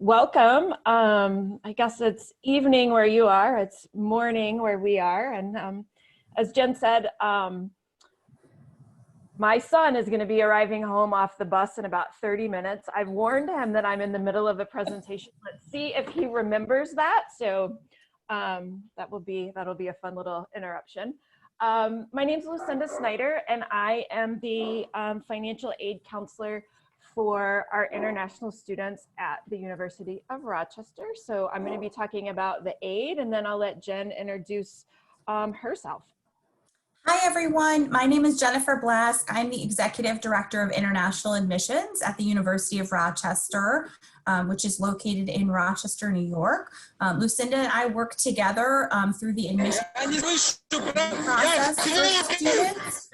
welcome. I guess it's evening where you are, it's morning where we are. And as Jen said, my son is going to be arriving home off the bus in about 30 minutes. I've warned him that I'm in the middle of a presentation. Let's see if he remembers that. So that'll be a fun little interruption. My name is Lucinda Snyder, and I am the financial aid counselor for our international students at the University of Rochester. So I'm going to be talking about the aid, and then I'll let Jen introduce herself. Hi everyone, my name is Jennifer Blask. I'm the Executive Director of International Admissions at the University of Rochester, which is located in Rochester, New York. Lucinda and I work together through the admission process for students.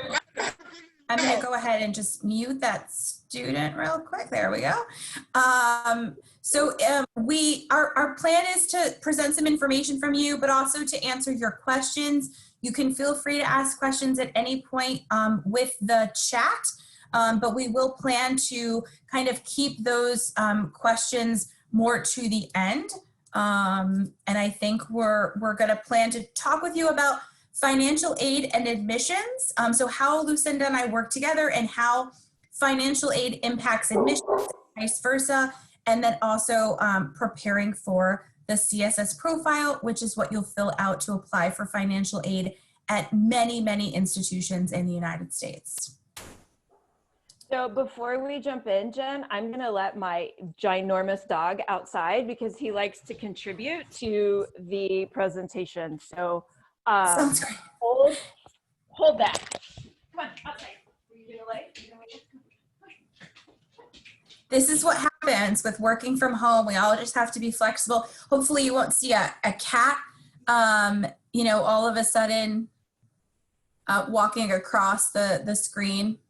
I'm going to go ahead and just mute that student real quick. There we go. Our plan is to present some information from you, but also to answer your questions. You can feel free to ask questions at any point with the chat, but we will plan to kind of keep those questions more to the end. And I think we're going to plan to talk with you about financial aid and admissions. So how Lucinda and I work together and how financial aid impacts admissions, vice versa, and then also preparing for the CSS profile, which is what you'll fill out to apply for financial aid at many, many institutions in the United States. So before we jump in, Jen, I'm gonna let my ginormous dog outside because he likes to contribute to the presentation. So Sounds great. hold that. Come on, outside. Are you gonna lay? This is what happens with working from home. We all just have to be flexible. Hopefully you won't see a cat, you know, all of a sudden walking across the screen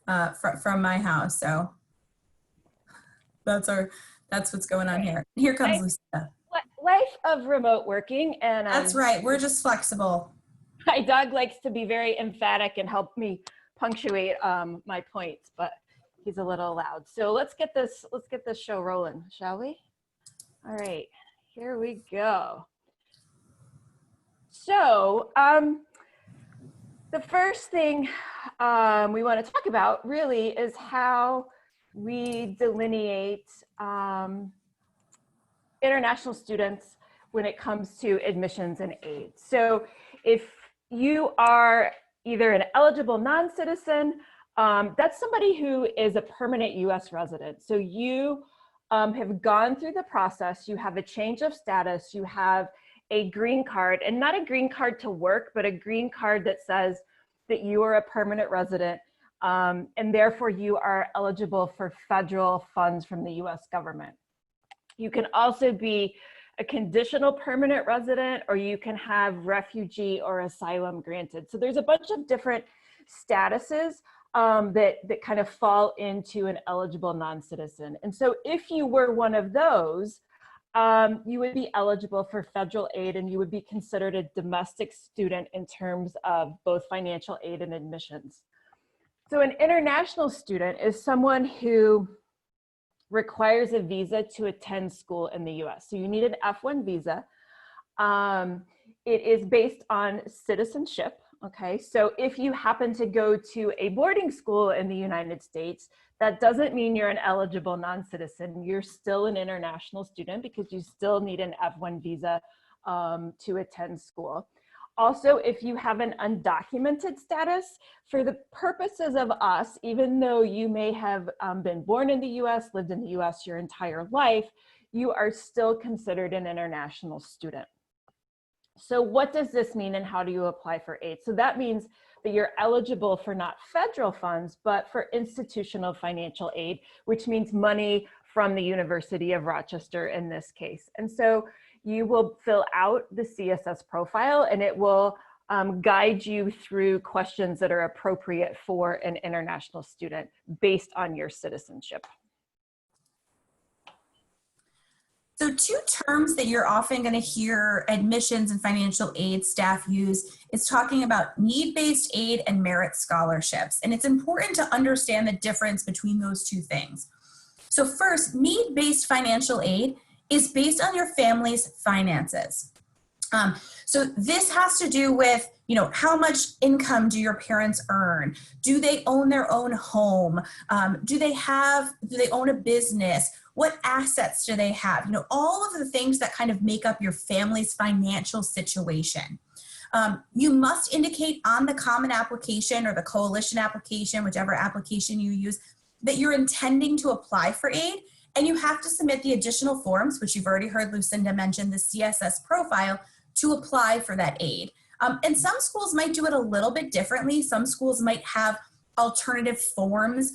from my house. So that's what's going on here. Here comes Lucinda. Life of remote working, and that's right. We're just flexible. My dog likes to be very emphatic and help me punctuate my points, but he's a little loud. So let's get this show rolling, shall we? All right, here we go. So the first thing we want to talk about really is how we delineate international students when it comes to admissions and aid. So if you are either an eligible non-citizen, that's somebody who is a permanent US resident. So you have gone through the process, you have a change of status, you have a green card, and not a green card to work, but a green card that says that you are a permanent resident, and therefore you are eligible for federal funds from the US government. You can also be a conditional permanent resident, or you can have refugee or asylum granted. So there's a bunch of different statuses that kind of fall into an eligible non-citizen. And so if you were one of those, you would be eligible for federal aid, and you would be considered a domestic student in terms of both financial aid and admissions. So an international student is someone who requires a visa to attend school in the US. So you need an F1 visa. It is based on citizenship, okay? So if you happen to go to a boarding school in the United States, that doesn't mean you're an eligible non-citizen. You're still an international student because you still need an F1 visa to attend school. Also, if you have an undocumented status, for the purposes of us, even though you may have been born in the US, lived in the US your entire life, you are still considered an international student. So what does this mean, and how do you apply for aid? So that means that you're eligible for not federal funds, but for institutional financial aid, which means money from the University of Rochester in this case. And so you will fill out the CSS profile, and it will guide you through questions that are appropriate for an international student based on your citizenship. So two terms that you're often going to hear admissions and financial aid staff use is talking about need-based aid and merit scholarships. And it's important to understand the difference between those two things. So first, need-based financial aid is based on your family's finances. So this has to do with, how much income do your parents earn? Do they own their own home? Do they own a business? What assets do they have? All of the things that kind of make up your family's financial situation. You must indicate on the common application or the coalition application, whichever application you use, that you're intending to apply for aid, and you have to submit the additional forms, which you've already heard Lucinda mention, the CSS profile, to apply for that aid. And some schools might do it a little bit differently. Some schools might have alternative forms,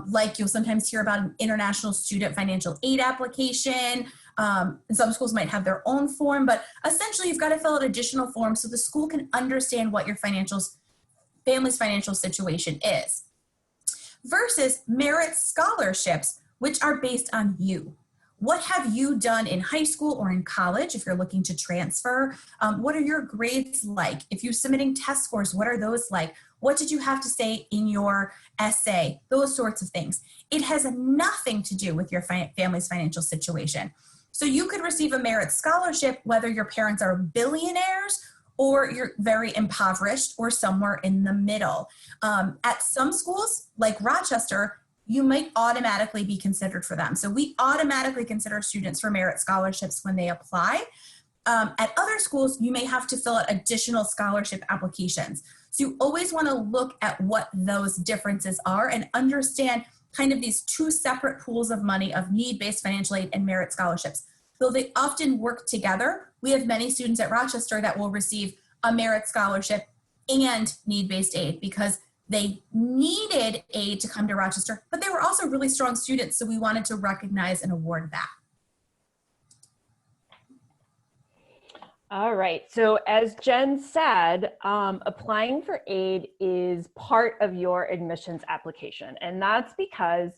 like you'll sometimes hear about an international student financial aid application. And some schools might have their own form, but essentially you've got to fill out additional forms so the school can understand what your family's financial situation is. Versus merit scholarships, which are based on you. What have you done in high school or in college if you're looking to transfer? What are your grades like? If you're submitting test scores, what are those like? What did you have to say in your essay? Those sorts of things. It has nothing to do with your family's financial situation. So you could receive a merit scholarship whether your parents are billionaires or you're very impoverished or somewhere in the middle. At some schools, like Rochester, you might automatically be considered for them. So we automatically consider students for merit scholarships when they apply. At other schools, you may have to fill out additional scholarship applications. So you always want to look at what those differences are and understand kind of these two separate pools of money of need-based financial aid and merit scholarships. Though they often work together, we have many students at Rochester that will receive a merit scholarship and need-based aid because they needed aid to come to Rochester, but they were also really strong students, so we wanted to recognize and award that. All right, so as Jen said, applying for aid is part of your admissions application, and that's because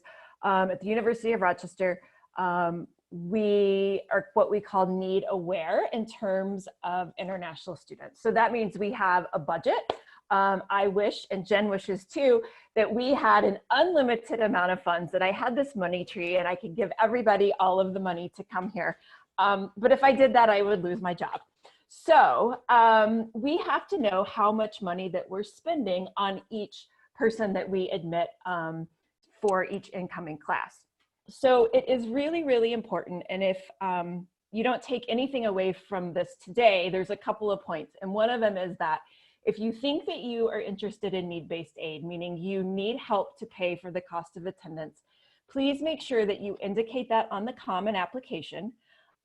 at the University of Rochester, we are what we call need aware in terms of international students. So that means we have a budget. I wish, and Jen wishes too, that we had an unlimited amount of funds, that I had this money tree and I could give everybody all of the money to come here. But if I did that, I would lose my job. So we have to know how much money that we're spending on each person that we admit for each incoming class. So it is really, really important. And if you don't take anything away from this today, there's a couple of points. And one of them is that if you think that you are interested in need-based aid, meaning you need help to pay for the cost of attendance, please make sure that you indicate that on the common application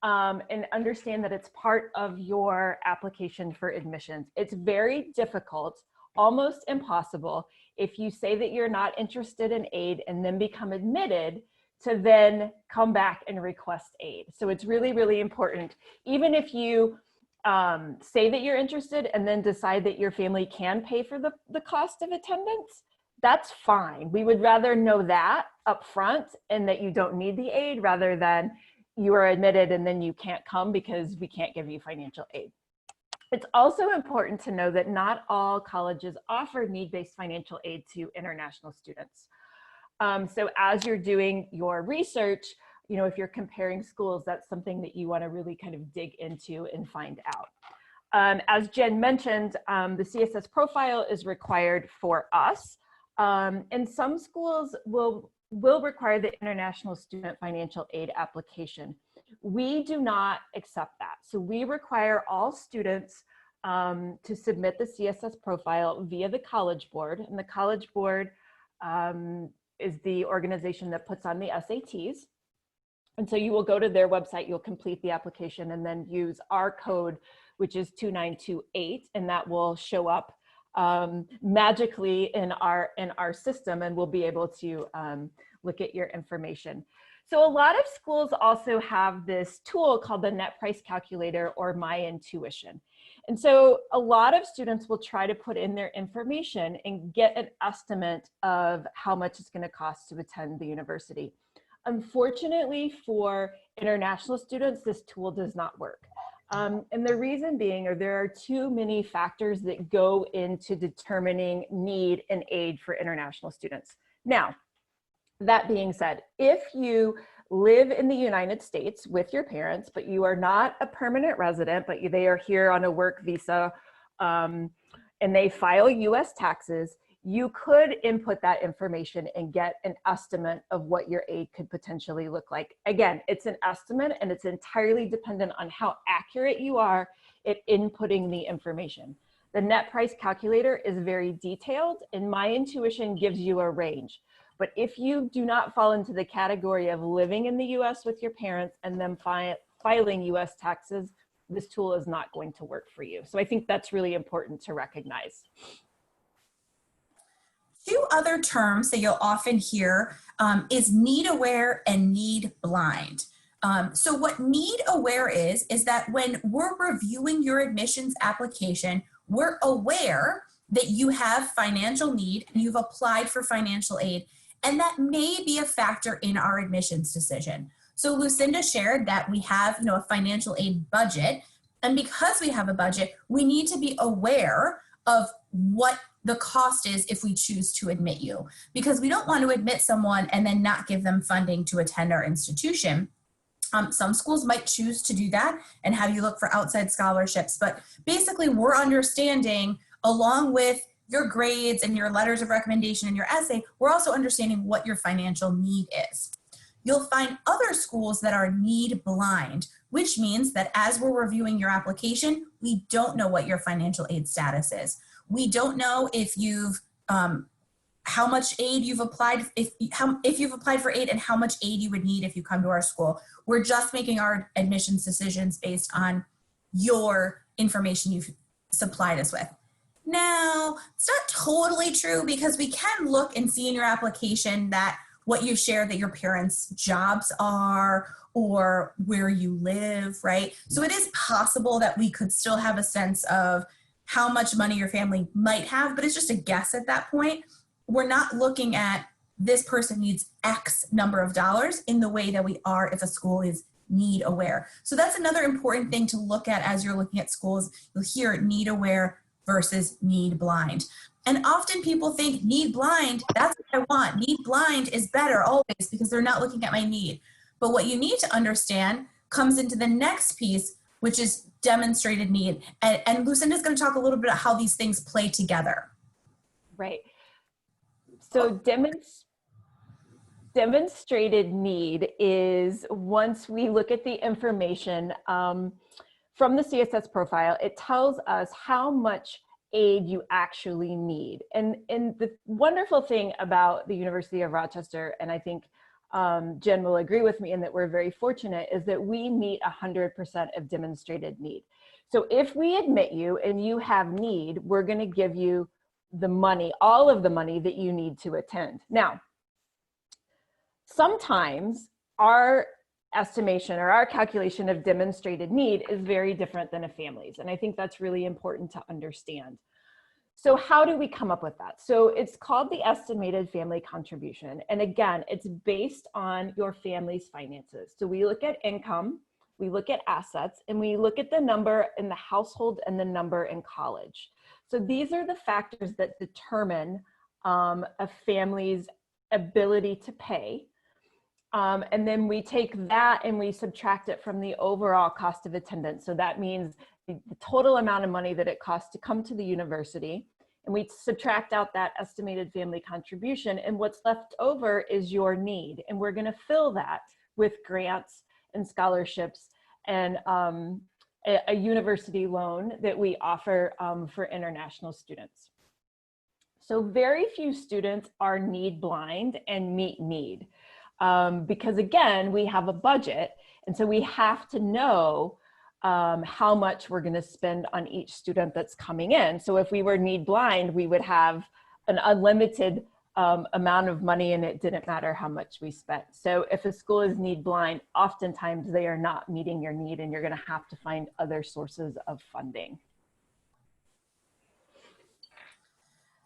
and understand that it's part of your application for admissions. It's very difficult, almost impossible, if you say that you're not interested in aid and then become admitted to then come back and request aid. So it's really, really important. Even if you say that you're interested and then decide that your family can pay for the cost of attendance, that's fine. We would rather know that up front and that you don't need the aid rather than you are admitted and then you can't come because we can't give you financial aid. It's also important to know that not all colleges offer need-based financial aid to international students. So as you're doing your research, if you're comparing schools, that's something that you want to really kind of dig into and find out. As Jen mentioned, the CSS profile is required for us. And some schools will require the international student financial aid application. We do not accept that. So we require all students to submit the CSS profile via the College Board. And the College Board is the organization that puts on the SATs. And so you will go to their website, you'll complete the application and then use our code, which is 2928, and that will show up magically in our system, and we'll be able to look at your information. So a lot of schools also have this tool called the net price calculator or My Intuition. And so a lot of students will try to put in their information and get an estimate of how much it's going to cost to attend the university. Unfortunately for international students, this tool does not work. And the reason being, there are too many factors that go into determining need and aid for international students. Now, That being said, if you live in the United States with your parents, but you are not a permanent resident, but they are here on a work visa, and they file US taxes, you could input that information and get an estimate of what your aid could potentially look like. Again, it's an estimate and it's entirely dependent on how accurate you are at inputting the information. The net price calculator is very detailed and my intuition gives you a range. But if you do not fall into the category of living in the US with your parents and then filing US taxes, this tool is not going to work for you. So I think that's really important to recognize. Two other terms that you'll often hear is need aware and need blind. So what need aware is that when we're reviewing your admissions application, we're aware that you have financial need and you've applied for financial aid, and that may be a factor in our admissions decision. So Lucinda shared that we have, a financial aid budget, and because we have a budget, we need to be aware of what the cost is if we choose to admit you, because we don't want to admit someone and then not give them funding to attend our institution. Some schools might choose to do that and have you look for outside scholarships, but basically we're understanding, along with your grades and your letters of recommendation and your essay, we're also understanding what your financial need is. You'll find other schools that are need blind, which means that as we're reviewing your application, we don't know what your financial aid status is. We don't know if you've, how much aid you've applied, if you've applied for aid and how much aid you would need if you come to our school. We're just making our admissions decisions based on your information you've supplied us with. Now, it's not totally true because we can look and see in your application that what you shared that your parents' jobs are or where you live, right? So it is possible that we could still have a sense of how much money your family might have, but it's just a guess at that point. We're not looking at this person needs X number of dollars in the way that we are if a school is need aware. So that's another important thing to look at as you're looking at schools. You'll hear need aware versus need blind. And often people think need blind, that's what I want. Need blind is better always because they're not looking at my need. But what you need to understand comes into the next piece, which is demonstrated need. And Lucinda's going to talk a little bit about how these things play together. Right. So demonstrated need is once we look at the information from the CSS profile, it tells us how much aid you actually need. And the wonderful thing about the University of Rochester, and I think Jen will agree with me in that we're very fortunate, is that we meet 100% of demonstrated need. So if we admit you and you have need, we're going to give you the money, all of the money that you need to attend. Now, sometimes our estimation or our calculation of demonstrated need is very different than a family's. And I think that's really important to understand. So how do we come up with that? So it's called the estimated family contribution. And again, it's based on your family's finances. So we look at income, we look at assets, and we look at the number in the household and the number in college. So these are the factors that determine a family's ability to pay. And then we take that and we subtract it from the overall cost of attendance. So that means the total amount of money that it costs to come to the university. And we subtract out that estimated family contribution. And what's left over is your need. And we're going to fill that with grants and scholarships and a university loan that we offer for international students. So very few students are need blind and meet need. Because again, we have a budget, and so we have to know how much we're going to spend on each student that's coming in. So if we were need blind, we would have an unlimited amount of money and it didn't matter how much we spent. So if a school is need blind, oftentimes they are not meeting your need and you're going to have to find other sources of funding.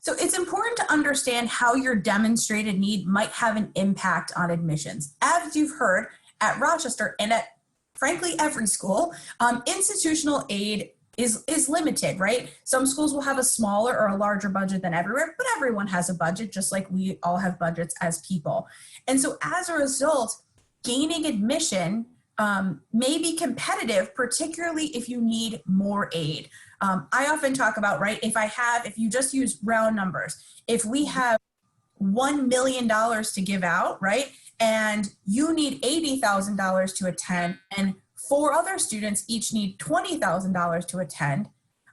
So it's important to understand how your demonstrated need might have an impact on admissions. As you've heard, at Rochester and at frankly every school, institutional aid is limited, right? Some schools will have a smaller or a larger budget than everywhere, but everyone has a budget, just like we all have budgets as people. And so as a result, gaining admission may be competitive, particularly if you need more aid. I often talk about, right, if you just use round numbers, if we have $1 million to give out, right, and you need $80,000 to attend, and 4 other students each need $20,000 to attend,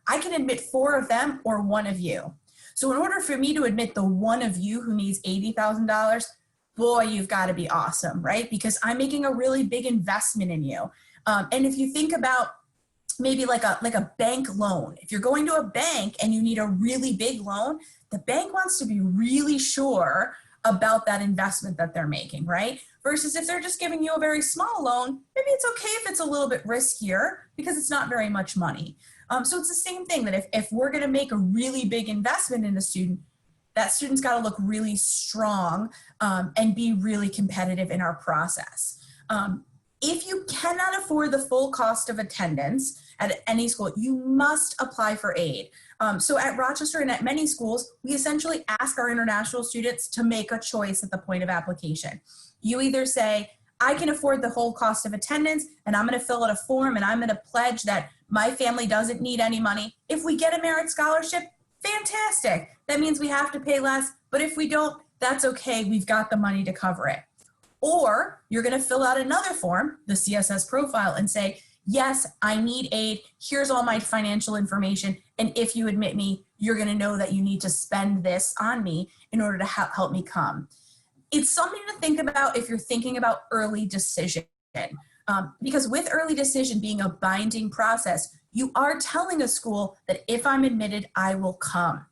I can admit 4 of them or 1 of you. So in order for me to admit the 1 of you who needs $80,000, boy, you've got to be awesome, right? Because I'm making a really big investment in you. And if you think about maybe like a bank loan, if you're going to a bank and you need a really big loan, the bank wants to be really sure about that investment that they're making, right? Versus if they're just giving you a very small loan, maybe it's okay if it's a little bit riskier because it's not very much money. So it's the same thing, that if we're going to make a really big investment in a student, that student's got to look really strong and be really competitive in our process. If you cannot afford the full cost of attendance at any school, you must apply for aid. So at Rochester and at many schools, we essentially ask our international students to make a choice at the point of application. You either say, I can afford the whole cost of attendance, and I'm going to fill out a form, and I'm going to pledge that my family doesn't need any money. If we get a merit scholarship, fantastic. That means we have to pay less, but if we don't, that's okay. We've got the money to cover it. Or you're going to fill out another form, the CSS profile, and say, yes, I need aid. Here's all my financial information. And if you admit me, you're going to know that you need to spend this on me in order to help me come. It's something to think about if you're thinking about early decision. Because with early decision being a binding process, you are telling a school that if I'm admitted, I will come.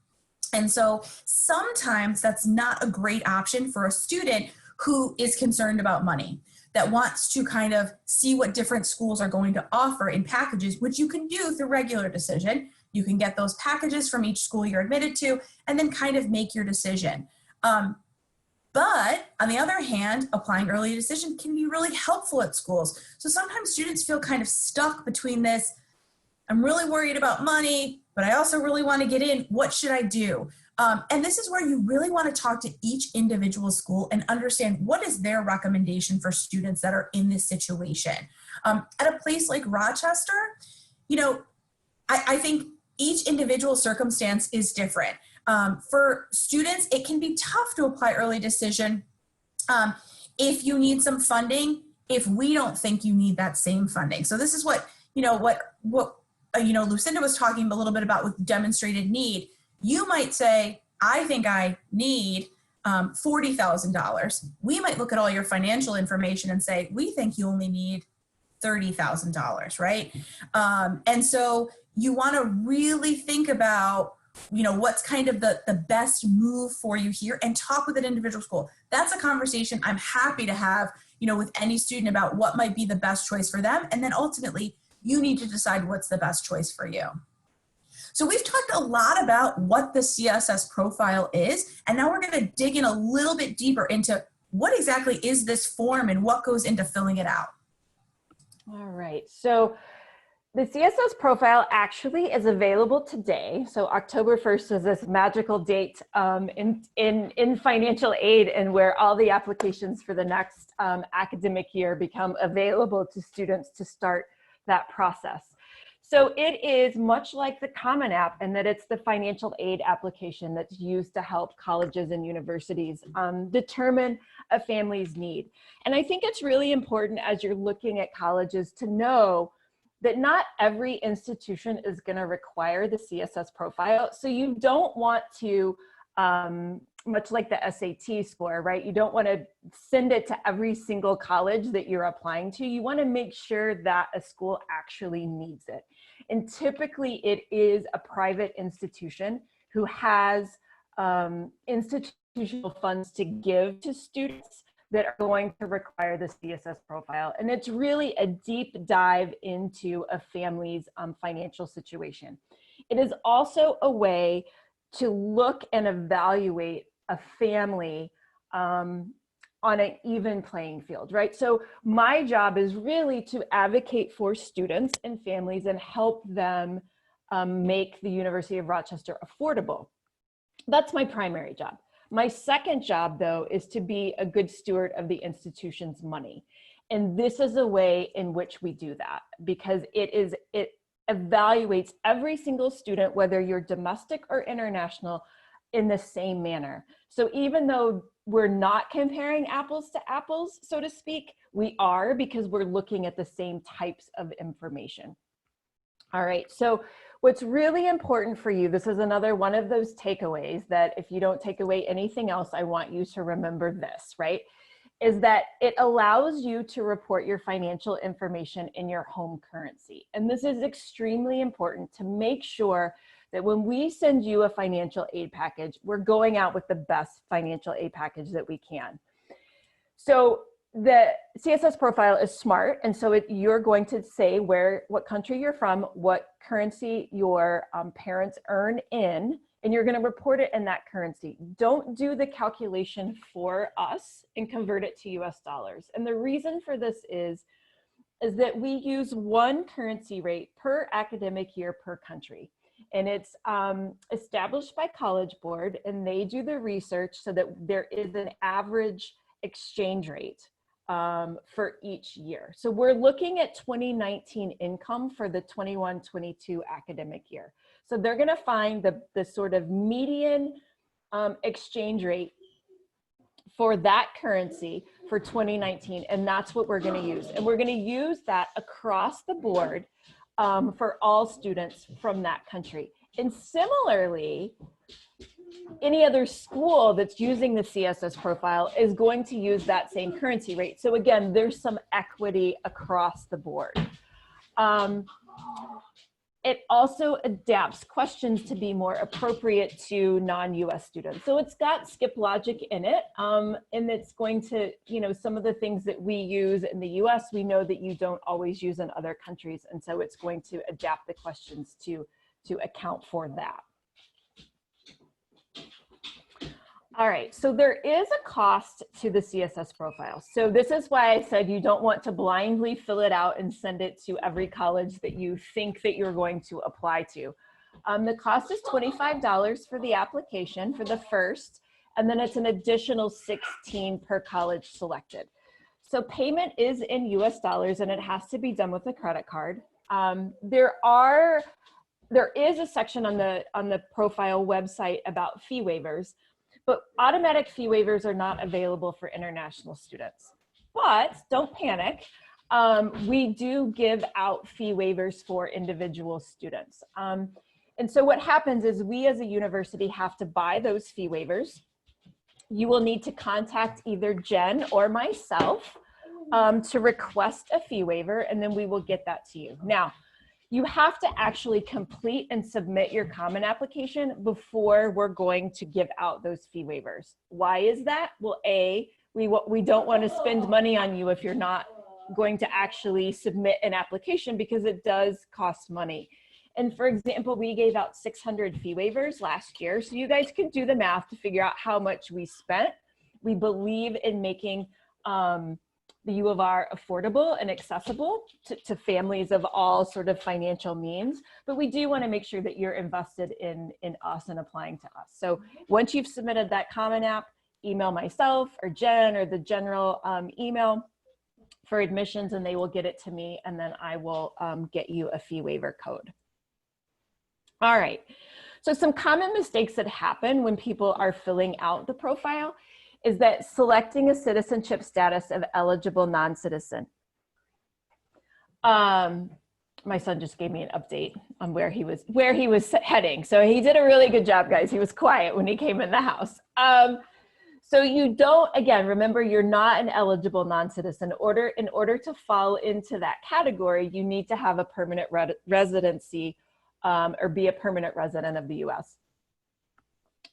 And so sometimes that's not a great option for a student who is concerned about money, that wants to kind of see what different schools are going to offer in packages, which you can do through regular decision. You can get those packages from each school you're admitted to and then kind of make your decision. But on the other hand, applying early decision can be really helpful at schools. So sometimes students feel kind of stuck between this, I'm really worried about money, but I also really want to get in. What should I do? And this is where you really want to talk to each individual school and understand what is their recommendation for students that are in this situation. At a place like Rochester, you know, I think each individual circumstance is different. For students, it can be tough to apply early decision if you need some funding, if we don't think you need that same funding. So this is what Lucinda was talking a little bit about with demonstrated need. You might say, I think I need $40,000. We might look at all your financial information and say, we think you only need $30,000, right? And so you want to really think about, what's kind of the best move for you here and talk with an individual school. That's a conversation I'm happy to have, with any student about what might be the best choice for them. And then ultimately, you need to decide what's the best choice for you. So we've talked a lot about what the CSS profile is, and now we're going to dig in a little bit deeper into what exactly is this form and what goes into filling it out. All right, so the CSS profile actually is available today. So October 1st is this magical date in financial aid, and where all the applications for the next academic year become available to students to start that process. So it is much like the Common App in that it's the financial aid application that's used to help colleges and universities determine a family's need. And I think it's really important as you're looking at colleges to know that not every institution is going to require the CSS profile. So you don't want to, much like the SAT score, right? You don't want to send it to every single college that you're applying to. You want to make sure that a school actually needs it. And typically it is a private institution who has institutional funds to give to students that are going to require the CSS profile. And it's really a deep dive into a family's financial situation. It is also a way to look and evaluate a family on an even playing field, right? So my job is really to advocate for students and families and help them make the University of Rochester affordable. That's my primary job. My second job, though, is to be a good steward of the institution's money. And this is a way in which we do that, because it evaluates every single student, whether you're domestic or international, in the same manner. So even though we're not comparing apples to apples, so to speak, we are, because we're looking at the same types of information. All right, so what's really important for you, this is another one of those takeaways that if you don't take away anything else, I want you to remember this, right? Is that it allows you to report your financial information in your home currency. And this is extremely important to make sure that when we send you a financial aid package, we're going out with the best financial aid package that we can. So the CSS profile is smart, and so you're going to say what country you're from, what currency your parents earn in, and you're going to report it in that currency. Don't do the calculation for us and convert it to US dollars. And the reason for this is that we use one currency rate per academic year per country. And it's established by College Board, and they do the research so that there is an average exchange rate for each year. So we're looking at 2019 income for the 21-22 academic year. So they're going to find the sort of median exchange rate for that currency for 2019, and that's what we're going to use. And we're going to use that across the board for all students from that country. And similarly, any other school that's using the CSS profile is going to use that same currency rate. So again, there's some equity across the board. It also adapts questions to be more appropriate to non-US students. So it's got skip logic in it, and it's going to, some of the things that we use in the US, we know that you don't always use in other countries. And so it's going to adapt the questions to account for that. All right, so there is a cost to the CSS profile. So this is why I said you don't want to blindly fill it out and send it to every college that you think that you're going to apply to. The cost is $25 for the application for the first, and then it's an additional $16 per college selected. So payment is in US dollars, and it has to be done with a credit card. There is a section on the profile website about fee waivers. But automatic fee waivers are not available for international students. But don't panic. We do give out fee waivers for individual students. And so what happens is we as a university have to buy those fee waivers. You will need to contact either Jen or myself to request a fee waiver, and then we will get that to you. Now, you have to actually complete and submit your common application before we're going to give out those fee waivers. Why is that? Well, we don't want to spend money on you if you're not going to actually submit an application, because it does cost money. And for example, we gave out 600 fee waivers last year. So you guys can do the math to figure out how much we spent. We believe in making the U of R affordable and accessible to families of all sort of financial means, but we do want to make sure that you're invested in us and applying to us. So once you've submitted that common app, email myself or Jen or the general email for admissions, and they will get it to me, and then I will get you a fee waiver code. All right, so some common mistakes that happen when people are filling out the profile is that selecting a citizenship status of eligible non-citizen. My son just gave me an update on where he was heading. So he did a really good job, guys. He was quiet when he came in the house. So you don't, again, remember, you're not an eligible non-citizen. In order to fall into that category, you need to have a permanent residency or be a permanent resident of the US.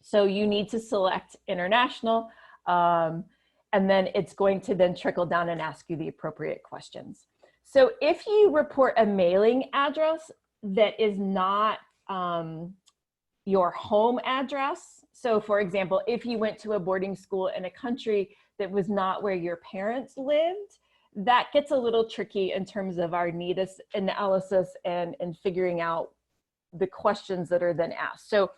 So you need to select international. And then it's going to then trickle down and ask you the appropriate questions. So if you report a mailing address that is not your home address, so for example, if you went to a boarding school in a country that was not where your parents lived, that gets a little tricky in terms of our need analysis and figuring out the questions that are then asked. So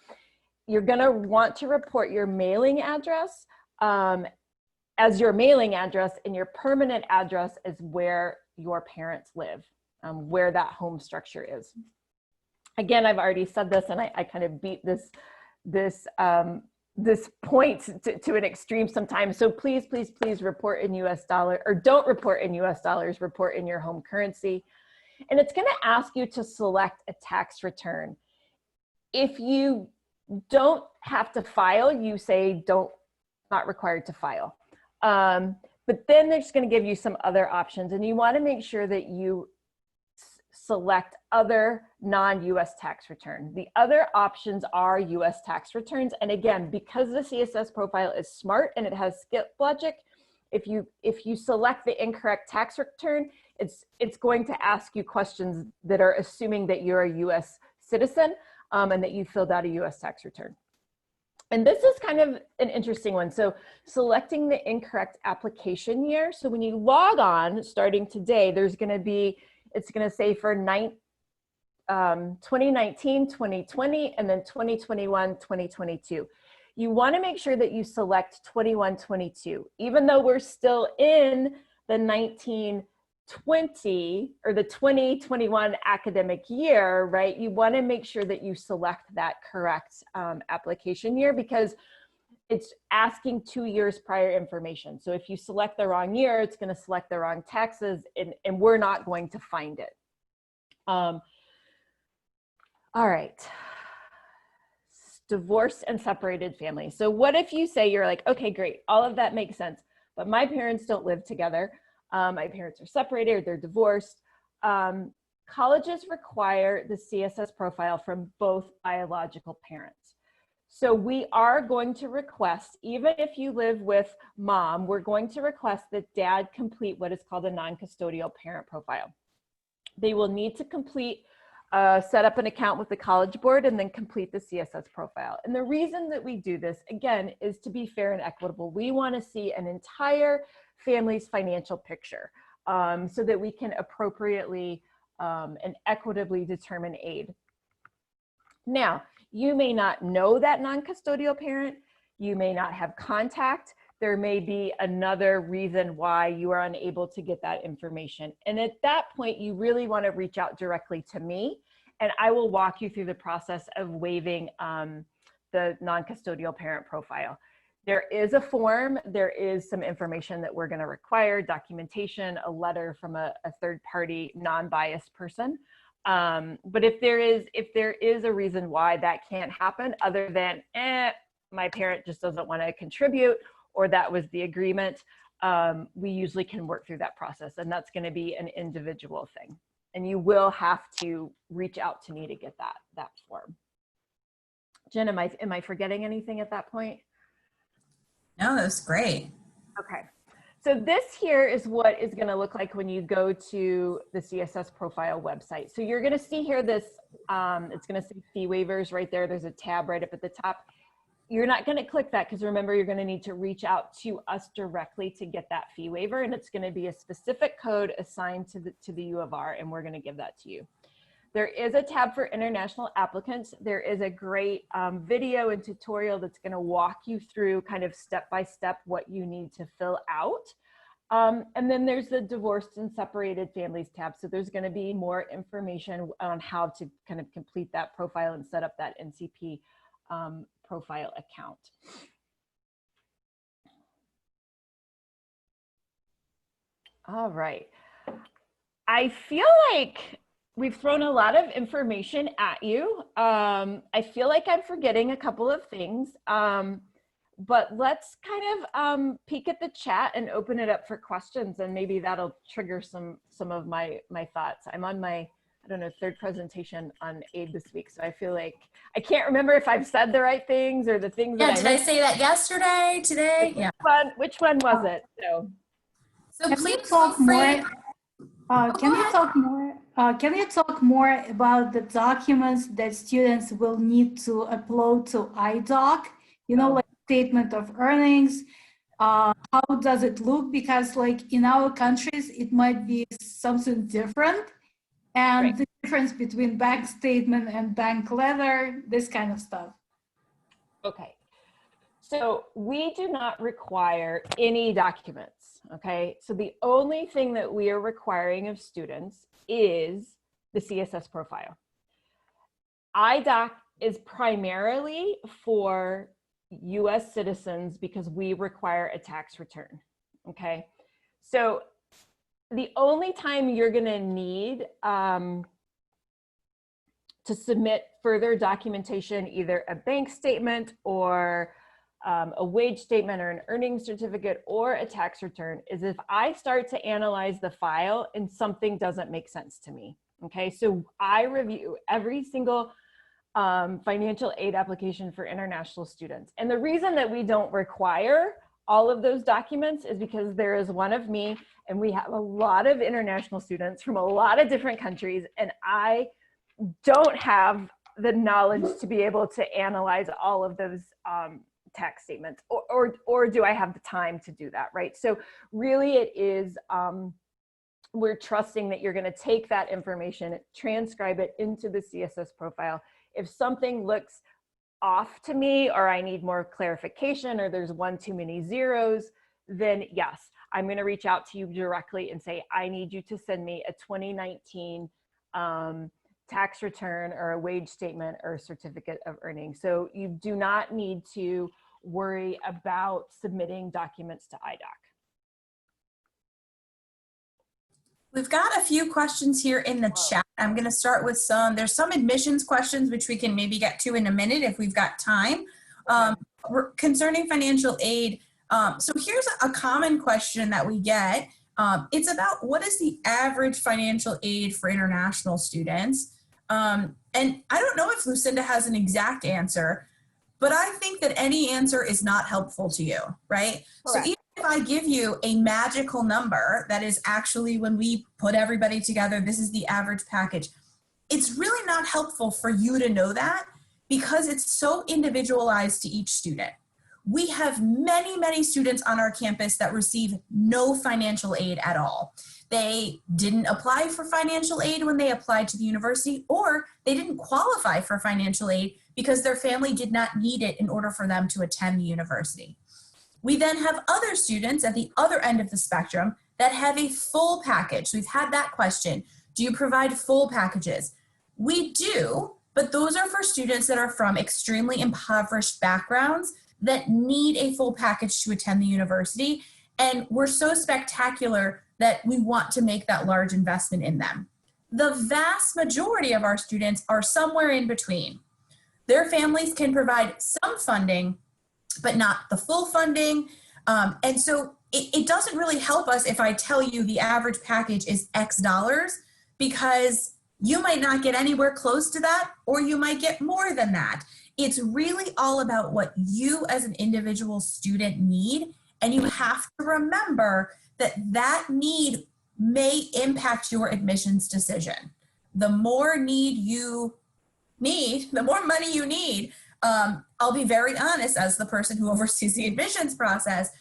you're going to want to report your mailing address as your mailing address, and your permanent address is where your parents live, where that home structure is. Again, I've already said this, and I kind of beat this point to an extreme sometimes. So please, please, please report in US dollar, or don't report in US dollars, report in your home currency. And it's going to ask you to select a tax return. If you don't have to file, you say not required to file. But then they're just going to give you some other options, and you want to make sure that you select other non-US tax return. The other options are US tax returns. And again, because the CSS profile is smart and it has skip logic, if you select the incorrect tax return, it's going to ask you questions that are assuming that you're a US citizen and that you filled out a US tax return. And this is kind of an interesting one. So selecting the incorrect application year. So when you log on, starting today, it's going to say for 2019, 2020, and then 2021, 2022. You want to make sure that you select 21, 22. Even though we're still in the 1920 or the 2021 academic year, right? You want to make sure that you select that correct application year, because it's asking 2 years prior information. So if you select the wrong year, it's going to select the wrong taxes, and we're not going to find it. All right. Divorced and separated families. So what if you say, you're like, okay, great, all of that makes sense, but my parents don't live together. My parents are separated, or they're divorced. Colleges require the CSS profile from both biological parents. So we are going to request, even if you live with mom, we're going to request that dad complete what is called a non-custodial parent profile. They will need to set up an account with the College Board and then complete the CSS profile. And the reason that we do this, again, is to be fair and equitable. We want to see an entire family's financial picture so that we can appropriately and equitably determine aid. Now, you may not know that non-custodial parent. You may not have contact. There may be another reason why you are unable to get that information. And at that point, you really want to reach out directly to me, and I will walk you through the process of waiving the non-custodial parent profile. There is a form, there is some information that we're going to require, documentation, a letter from a third-party non-biased person. But if there is a reason why that can't happen, other than my parent just doesn't want to contribute, or that was the agreement, we usually can work through that process, and that's going to be an individual thing. And you will have to reach out to me to get that form. Jen, am I forgetting anything at that point? No, that's great. Okay. So this here is what is going to look like when you go to the CSS Profile website. So you're going to see here this, it's going to say fee waivers right there. There's a tab right up at the top. You're not going to click that, because remember, you're going to need to reach out to us directly to get that fee waiver, and it's going to be a specific code assigned to the U of R, and we're going to give that to you. There is a tab for international applicants. There is a great video and tutorial that's going to walk you through kind of step-by-step what you need to fill out. And then there's the divorced and separated families tab. So there's going to be more information on how to kind of complete that profile and set up that NCP profile account. All right. I feel like we've thrown a lot of information at you. I feel like I'm forgetting a couple of things, but let's kind of peek at the chat and open it up for questions, and maybe that'll trigger some of my thoughts. I'm on my, I don't know, third presentation on aid this week, so I feel like I can't remember if I've said the right things or the things that did I say that yesterday, today? Yeah. Which one was it? So please talk more. Can you talk more about the documents that students will need to upload to iDoc? You know, like statement of earnings. How does it look? Because like in our countries, it might be something different. and Right. the difference between bank statement and bank letter, this kind of stuff. Okay. So we do not require any documents, okay? So the only thing that we are requiring of students is the CSS profile. IDOC is primarily for US citizens because we require a tax return, okay? So the only time you're gonna need to submit further documentation, either a bank statement or a wage statement or an earnings certificate or a tax return, is if I start to analyze the file and something doesn't make sense to me. Okay, so I review every single financial aid application for international students. And the reason that we don't require all of those documents is because there is one of me, and we have a lot of international students from a lot of different countries, and I don't have the knowledge to be able to analyze all of those tax statements, or do I have the time to do that, right? So really it is, we're trusting that you're gonna take that information, transcribe it into the CSS profile. If something looks off to me, or I need more clarification, or there's one too many zeros, then yes, I'm gonna reach out to you directly and say, I need you to send me a 2019 tax return or a wage statement or a certificate of earnings. So you do not need to worry about submitting documents to IDOC. We've got a few questions here in the chat. I'm going to start with there's some admissions questions, which we can maybe get to in a minute if we've got time. Concerning financial aid, so here's a common question that we get. It's about what is the average financial aid for international students? And I don't know if Lucinda has an exact answer, but I think that any answer is not helpful to you, right? Correct. So even if I give you a magical number that is actually, when we put everybody together, this is the average package, it's really not helpful for you to know that because it's so individualized to each student. We have many, many students on our campus that receive no financial aid at all. They didn't apply for financial aid when they applied to the university, or they didn't qualify for financial aid because their family did not need it in order for them to attend the university. We then have other students at the other end of the spectrum that have a full package. We've had that question. Do you provide full packages? We do, but those are for students that are from extremely impoverished backgrounds that need a full package to attend the university. And we're so spectacular that we want to make that large investment in them. The vast majority of our students are somewhere in between. Their families can provide some funding, but not the full funding. And so it doesn't really help us if I tell you the average package is X dollars, because you might not get anywhere close to that, or you might get more than that. It's really all about what you as an individual student need. And you have to remember that that need may impact your admissions decision. The more the more money you need, I'll be very honest, as the person who oversees the admissions process,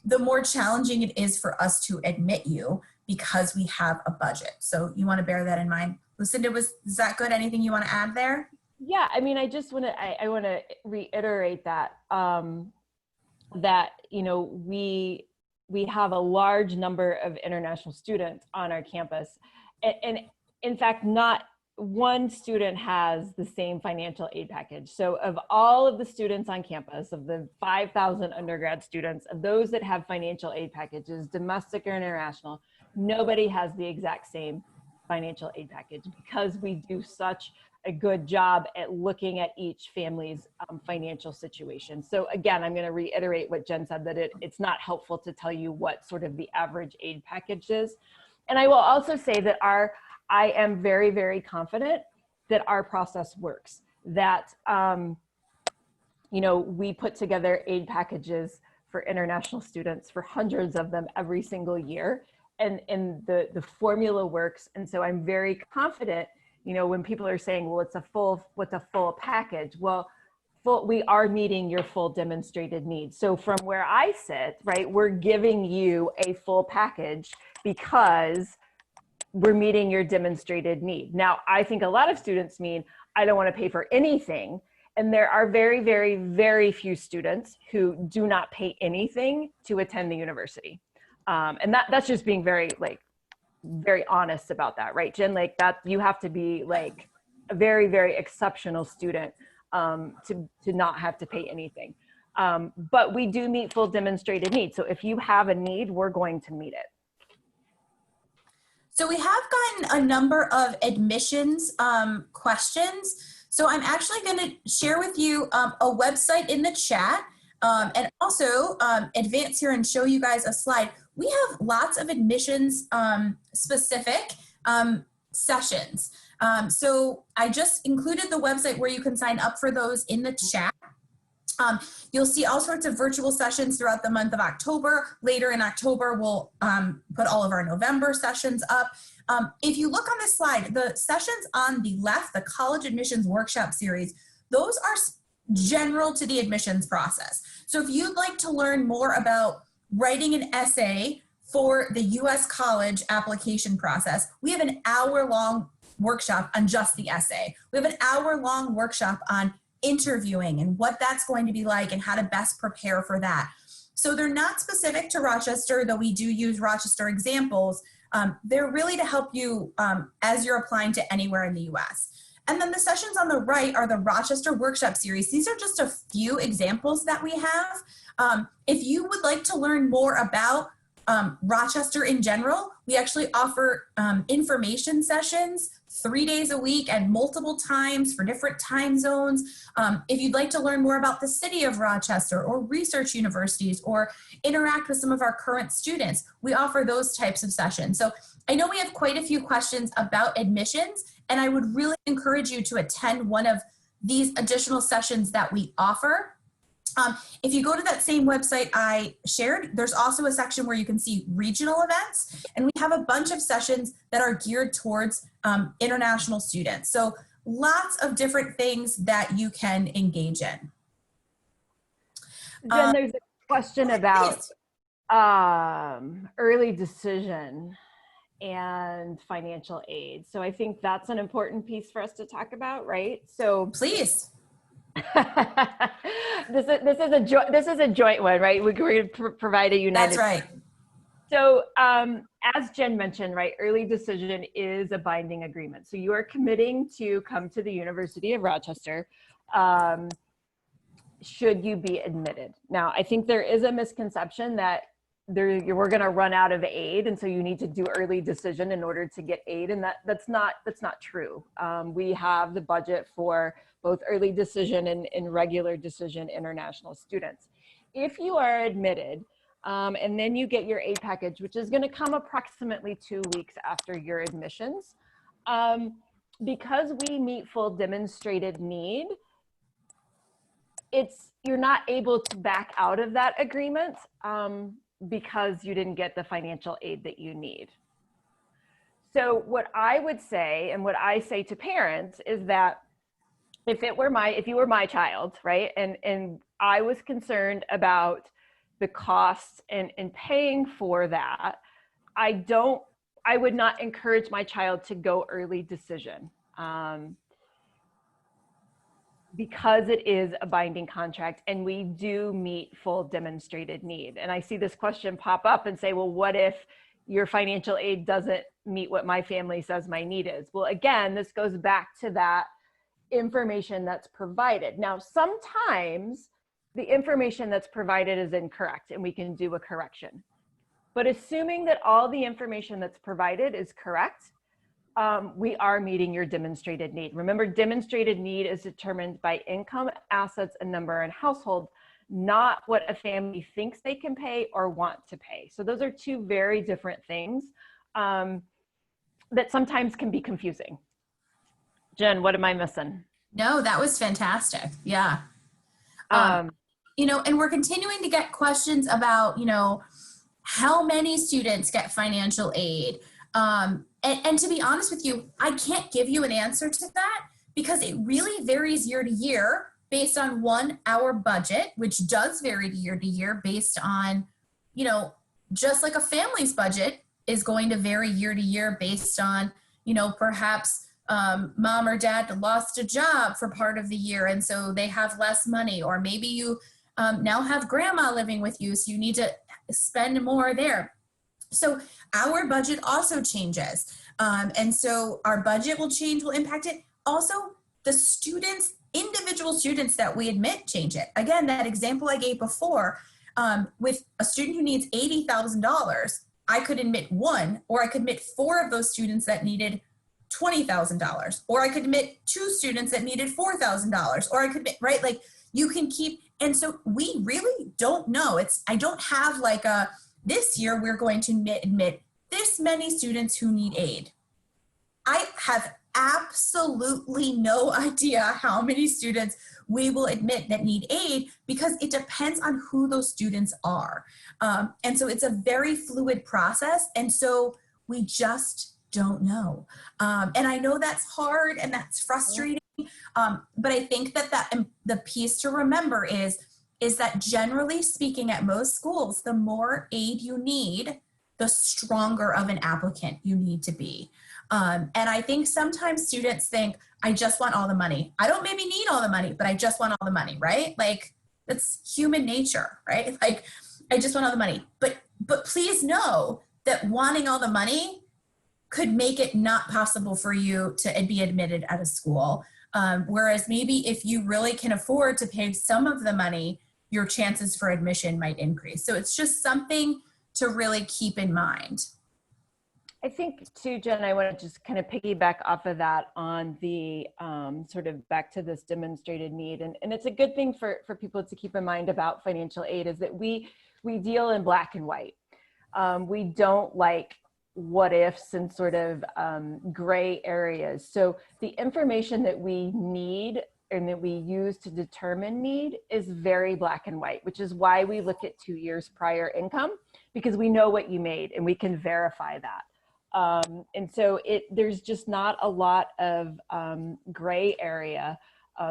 the more challenging it is for us to admit you because we have a budget. So you want to bear that in mind. Lucinda, is that good? Anything you want to add there? Yeah, I mean, I just want to, I want to reiterate that, that, you know, we have a large number of international students on our campus. And in fact, not one student has the same financial aid package. So of all of the students on campus, of the 5,000 undergrad students, of those that have financial aid packages, domestic or international, nobody has the exact same financial aid package because we do such a good job at looking at each family's financial situation. So again, I'm going to reiterate what Jen said, that it's not helpful to tell you what sort of the average aid package is. And I will also say that I am very, very confident that our process works, that, you know, we put together aid packages for international students, for hundreds of them every single year. And the formula works. And so I'm very confident, you know, when people are saying, well, what's a full package? Well, we are meeting your full demonstrated needs. So from where I sit, right, we're giving you a full package because we're meeting your demonstrated need. Now, I think a lot of students mean, I don't want to pay for anything. And there are very, very, very few students who do not pay anything to attend the university. And that's just being very, like, very honest about that, right, Jen? Like, that you have to be like a very, very exceptional student to not have to pay anything. But we do meet full demonstrated needs. So if you have a need, we're going to meet it. So we have gotten a number of admissions questions. So I'm actually going to share with you a website in the chat and also advance here and show you guys a slide. We have lots of admissions specific sessions. So I just included the website where you can sign up for those in the chat. You'll see all sorts of virtual sessions throughout the month of October. Later in October, we'll put all of our November sessions up. If you look on this slide, the sessions on the left, the College Admissions Workshop Series, those are general to the admissions process. So if you'd like to learn more about writing an essay for the U.S. college application process, we have an hour-long workshop on just the essay. We have an hour-long workshop on interviewing and what that's going to be like and how to best prepare for that. So they're not specific to Rochester, though we do use Rochester examples. They're really to help you as you're applying to anywhere in the US. And then the sessions on the right are the Rochester Workshop Series. These are just a few examples that we have. If you would like to learn more about Rochester in general, we actually offer information sessions 3 days a week and multiple times for different time zones. If you'd like to learn more about the city of Rochester or research universities or interact with some of our current students, we offer those types of sessions. So I know we have quite a few questions about admissions, and I would really encourage you to attend one of these additional sessions that we offer. If you go to that same website I shared, there's also a section where you can see regional events, and we have a bunch of sessions that are geared towards international students. So lots of different things that you can engage in. Jen, there's a question about early decision and financial aid. So I think that's an important piece for us to talk about, right? So please. this is a joint one, right? We're going to provide a united. That's right. So as Jen mentioned, right, early decision is a binding agreement. So you are committing to come to the University of Rochester should you be admitted. Now, I think there is a misconception that we're going to run out of aid, and so you need to do early decision in order to get aid, and that's not true. We have the budget for both early decision and regular decision international students. If you are admitted, and then you get your aid package, which is going to come approximately 2 weeks after your admissions, because we meet full demonstrated need, you're not able to back out of that agreement because you didn't get the financial aid that you need. So what I would say, and what I say to parents, is that if you were my child, right, and I was concerned about the costs and paying for that, I would not encourage my child to go early decision because it is a binding contract and we do meet full demonstrated need. And I see this question pop up and say, well, what if your financial aid doesn't meet what my family says my need is? Well, again, this goes back to that information that's provided. Now, sometimes the information that's provided is incorrect and we can do a correction. But assuming that all the information that's provided is correct, we are meeting your demonstrated need. Remember, demonstrated need is determined by income, assets, and number in household, not what a family thinks they can pay or want to pay. So those are two very different things that sometimes can be confusing. Jen, what am I missing? No, that was fantastic. Yeah. You know, and we're continuing to get questions about, you know, how many students get financial aid. And to be honest with you, I can't give you an answer to that because it really varies year to year based on our budget, which does vary year to year based on, you know, just like a family's budget, is going to vary year to year based on, you know, perhaps mom or dad lost a job for part of the year and so they have less money, or maybe you now have grandma living with you, so you need to spend more there. So our budget also changes. And so our budget will change, will impact it. Also, the students, individual students that we admit change it. Again, that example I gave before, with a student who needs $80,000, I could admit one, or I could admit 4 of those students that needed $20,000, or I could admit 2 students that needed $4,000, or I could admit, right? Like you can keep, and so we really don't know. I don't have like this year we're going to admit this many students who need aid. I have absolutely no idea how many students we will admit that need aid, because it depends on who those students are. And so it's a very fluid process. And so we just don't know. And I know that's hard and that's frustrating. But I think that the piece to remember is that generally speaking, at most schools, the more aid you need, the stronger of an applicant you need to be. And I think sometimes students think, I just want all the money. I don't maybe need all the money, but I just want all the money, right? Like that's human nature, right? Like I just want all the money. But please know that wanting all the money could make it not possible for you to be admitted at a school. Whereas maybe if you really can afford to pay some of the money, your chances for admission might increase. So it's just something to really keep in mind. I think too, Jen, I want to just kind of piggyback off of that on the sort of back to this demonstrated need. And it's a good thing for people to keep in mind about financial aid is that we deal in black and white. We don't like what ifs and sort of gray areas. So the information that we need and that we use to determine need is very black and white, which is why we look at 2 years prior income, because we know what you made and we can verify that. And so there's just not a lot of gray area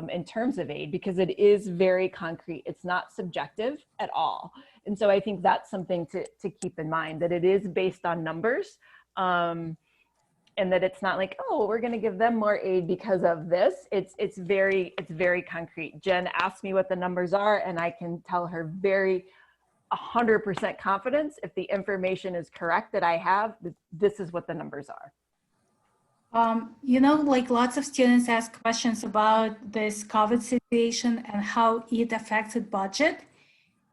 in terms of aid, because it is very concrete. It's not subjective at all. And so I think that's something to keep in mind, that it is based on numbers, and that it's not like, oh, we're going to give them more aid because of this. It's very concrete. Jen asked me what the numbers are, and I can tell her 100% confidence, if the information is correct that I have, this is what the numbers are. You know, like lots of students ask questions about this COVID situation and how it affected budget.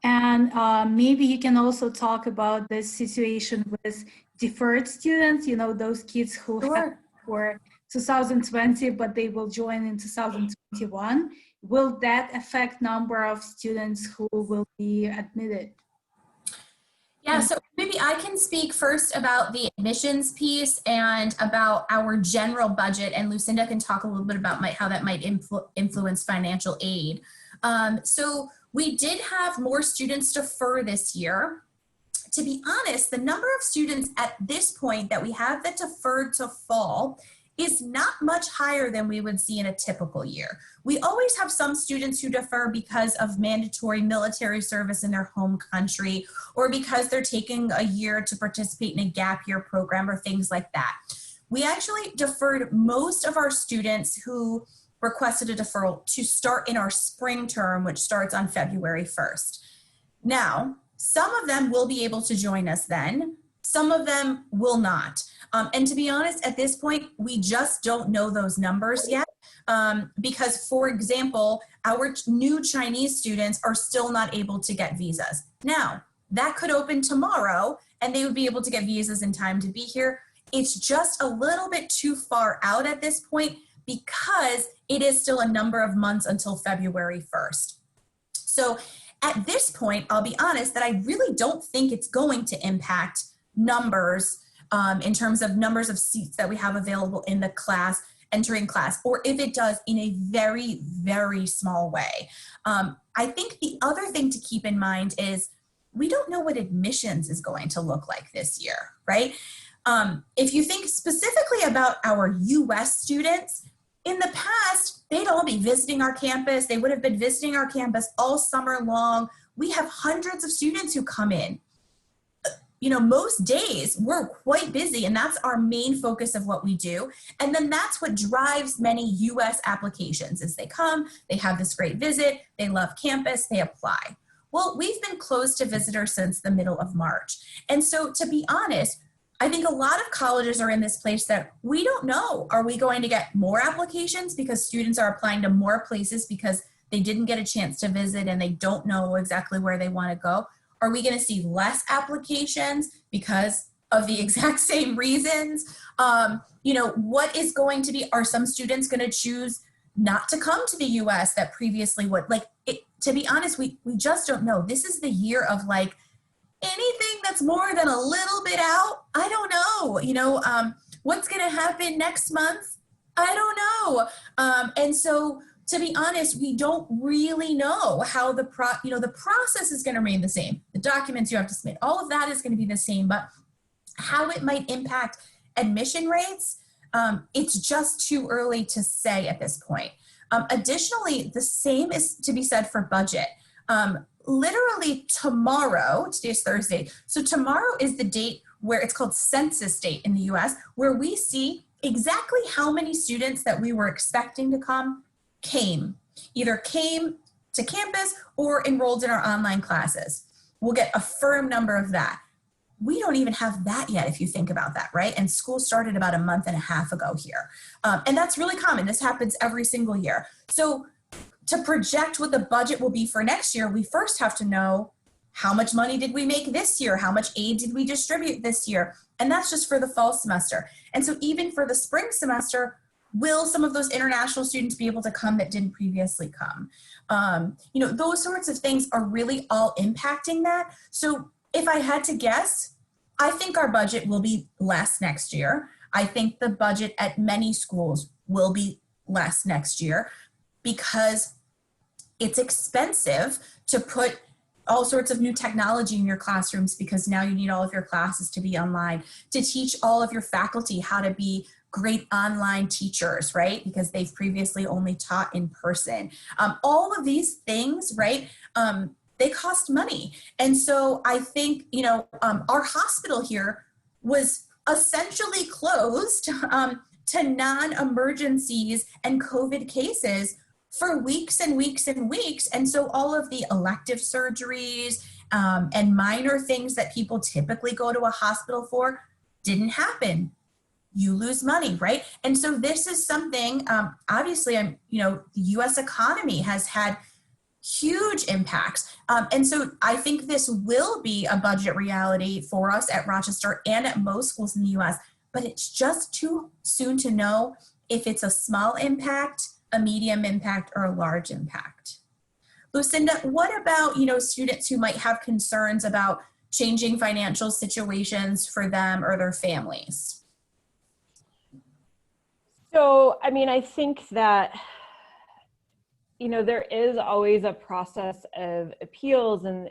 And maybe you can also talk about this situation with deferred students, you know, those kids who have for 2020, but they will join in 2021. Will that affect number of students who will be admitted? Yeah, so maybe I can speak first about the admissions piece and about our general budget, and Lucinda can talk a little bit about how that might influence financial aid. So we did have more students defer this year. To be honest, the number of students at this point that we have that deferred to fall is not much higher than we would see in a typical year. We always have some students who defer because of mandatory military service in their home country, or because they're taking a year to participate in a gap year program or things like that. We actually deferred most of our students who requested a deferral to start in our spring term, which starts on February 1st. Now, some of them will be able to join us then, some of them will not. And to be honest, at this point, we just don't know those numbers yet. Because, for example, our new Chinese students are still not able to get visas. Now, that could open tomorrow and they would be able to get visas in time to be here. It's just a little bit too far out at this point because it is still a number of months until February 1st. So at this point, I'll be honest that I really don't think it's going to impact numbers in terms of numbers of seats that we have available in the class, entering class, or if it does, in a very, very small way. I think the other thing to keep in mind is we don't know what admissions is going to look like this year, right? If you think specifically about our US students, in the past, they'd all be visiting our campus. They would have been visiting our campus all summer long. We have hundreds of students who come in. most days we're quite busy, and that's our main focus of what we do. And then that's what drives many US applications is they come, they have this great visit, they love campus, they apply. Well, we've been closed to visitors since the middle of March. And so to be honest, I think a lot of colleges are in this place that we don't know. Are we going to get more applications because students are applying to more places because they didn't get a chance to visit and they don't know exactly where they want to go? Are we going to see less applications because of the exact same reasons? What is going to be, are some students going to choose not to come to the US that previously would? To be honest, we just don't know. This is the year of anything that's more than a little bit out, I don't know. What's going to happen next month? I don't know. And so, to be honest, we don't really know how the process is going to remain the same. The documents you have to submit, all of that is going to be the same, but how it might impact admission rates, it's just too early to say at this point. Additionally, the same is to be said for budget. Literally tomorrow, today's Thursday, so tomorrow is the date where it's called census date in the US, where we see exactly how many students that we were expecting to come either came to campus or enrolled in our online classes. We'll get a firm number of that. We don't even have that yet, if you think about that, right? And school started about a month and a half ago here. And that's really common. This happens every single year. So to project what the budget will be for next year, we first have to know how much money did we make this year? How much aid did we distribute this year? And that's just for the fall semester. And so even for the spring semester, will some of those international students be able to come that didn't previously come? Those sorts of things are really all impacting that. So if I had to guess, I think our budget will be less next year. I think the budget at many schools will be less next year because it's expensive to put all sorts of new technology in your classrooms because now you need all of your classes to be online, to teach all of your faculty how to be great online teachers, right? Because they've previously only taught in person. All of these things, right? They cost money. And so I think, our hospital here was essentially closed to non-emergencies and COVID cases for weeks and weeks and weeks. And so all of the elective surgeries and minor things that people typically go to a hospital for didn't happen. You lose money, right? And so this is something, obviously, the US economy has had huge impacts. And so I think this will be a budget reality for us at Rochester and at most schools in the US, but it's just too soon to know if it's a small impact, a medium impact, or a large impact. Lucinda, what about, students who might have concerns about changing financial situations for them or their families? So, I think that, there is always a process of appeals and,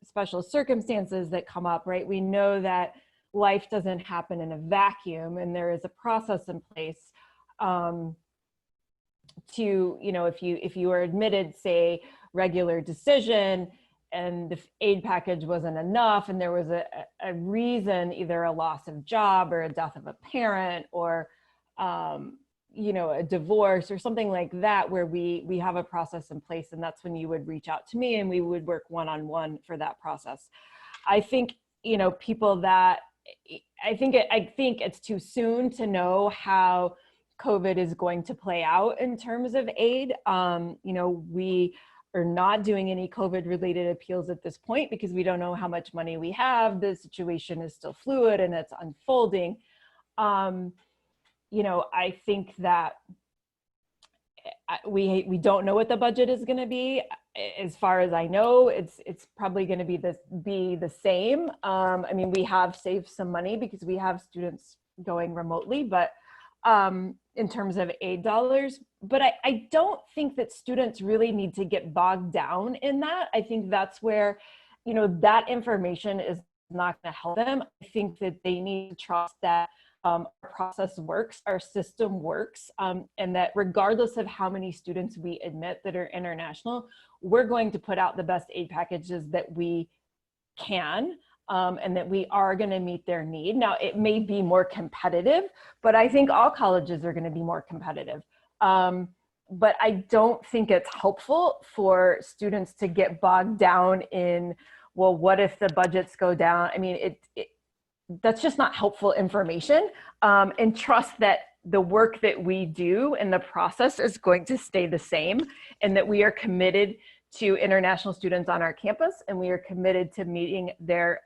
special circumstances that come up, right? We know that life doesn't happen in a vacuum and there is a process in place to, if you are admitted, say, regular decision and the aid package wasn't enough and there was a reason, either a loss of job or a death of a parent or a divorce or something like that, where we have a process in place, and that's when you would reach out to me and we would work one-on-one for that process. I think, people that, I think it's too soon to know how COVID is going to play out in terms of aid. We are not doing any COVID related appeals at this point because we don't know how much money we have. The situation is still fluid and it's unfolding. I think that we don't know what the budget is going to be. As far as I know, it's probably going to be the same. We have saved some money because we have students going remotely, but in terms of aid dollars, but I don't think that students really need to get bogged down in that. I think that's where, that information is not going to help them. I think that they need to trust that our process works, our system works, and that regardless of how many students we admit that are international, we're going to put out the best aid packages that we can. and that we are going to meet their need. Now, it may be more competitive, but I think all colleges are going to be more competitive. But I don't think it's helpful for students to get bogged down in, well, what if the budgets go down? I mean, that's just not helpful information. And trust that the work that we do and the process is going to stay the same, and that we are committed to international students on our campus, and we are committed to meeting their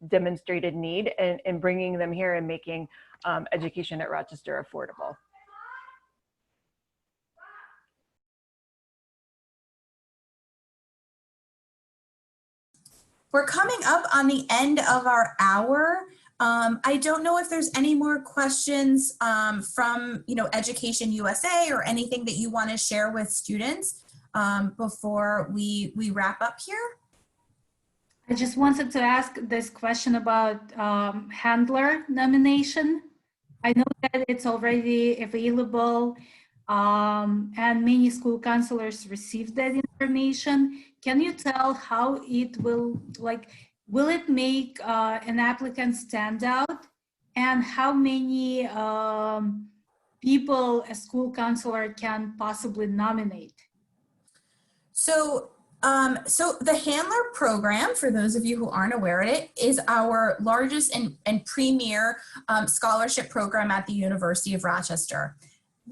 demonstrated need and bringing them here and making education at Rochester affordable. We're coming up on the end of our hour. I don't know if there's any more questions from Education USA or anything that you want to share with students before we wrap up here. I just wanted to ask this question about handler nomination. I know that it's already available and many school counselors receive that information. Can you tell how it will, will it make an applicant stand out, and how many people a school counselor can possibly nominate? So the Handler program, for those of you who aren't aware of it, is our largest and premier scholarship program at the University of Rochester.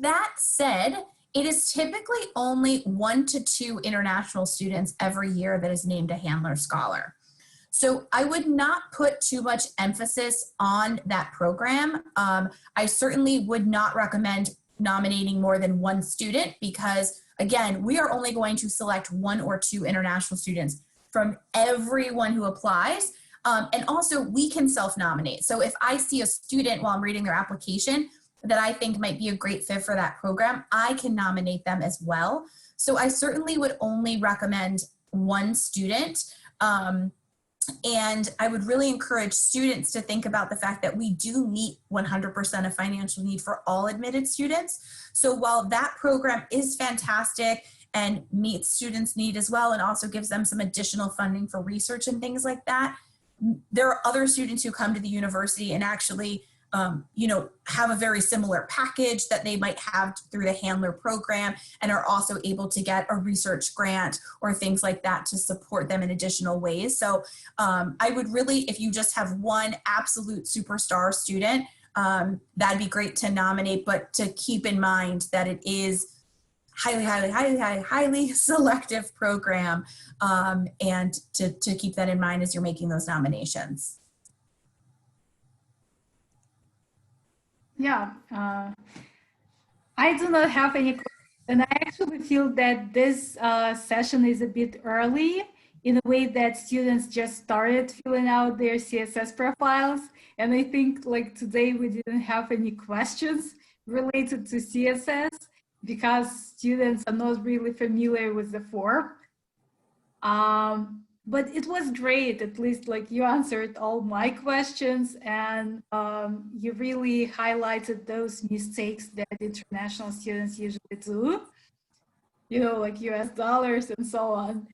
That said, it is typically only 1 to 2 international students every year that is named a Handler Scholar. So I would not put too much emphasis on that program. I certainly would not recommend nominating more than 1 student because, again, we are only going to select 1 or 2 international students from everyone who applies. And also we can self-nominate. So if I see a student while I'm reading their application that I think might be a great fit for that program, I can nominate them as well. So I certainly would only recommend 1 student. And I would really encourage students to think about the fact that we do meet 100% of financial need for all admitted students. So while that program is fantastic and meets students' need as well, and also gives them some additional funding for research and things like that, there are other students who come to the university and actually have a very similar package that they might have through the Handler program and are also able to get a research grant or things like that to support them in additional ways. So I would really, if you just have 1 absolute superstar student, that'd be great to nominate, but to keep in mind that it is highly selective program, and to keep that in mind as you're making those nominations. Yeah, I do not have any questions, and I actually feel that this session is a bit early in a way that students just started filling out their CSS profiles, and I think today we didn't have any questions related to CSS because students are not really familiar with the form. But it was great, at least you answered all my questions, and you really highlighted those mistakes that international students usually do, US dollars and so on.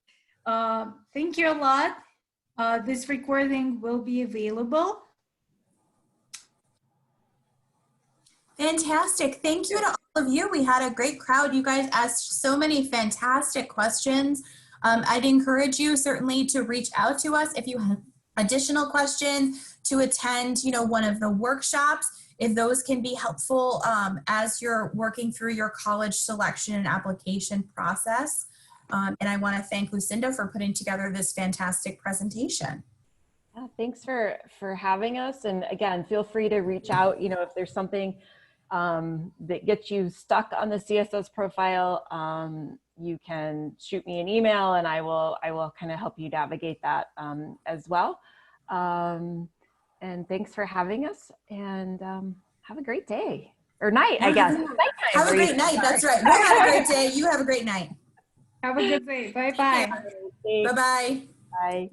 Thank you a lot. This recording will be available. Fantastic. Thank you to all of you. We had a great crowd. You guys asked so many fantastic questions. I'd encourage you certainly to reach out to us if you have additional questions, to attend, one of the workshops, if those can be helpful as you're working through your college selection and application process. And I want to thank Lucinda for putting together this fantastic presentation. Yeah, thanks for having us. And again, feel free to reach out, if there's something that gets you stuck on the CSS profile. You can shoot me an email and I will kind of help you navigate that as well. And thanks for having us, and have a great day or night, I guess. Have a great night. That's right. We'll have a great day. You have a great night. Have a good day. Bye-bye. Bye-bye. Bye.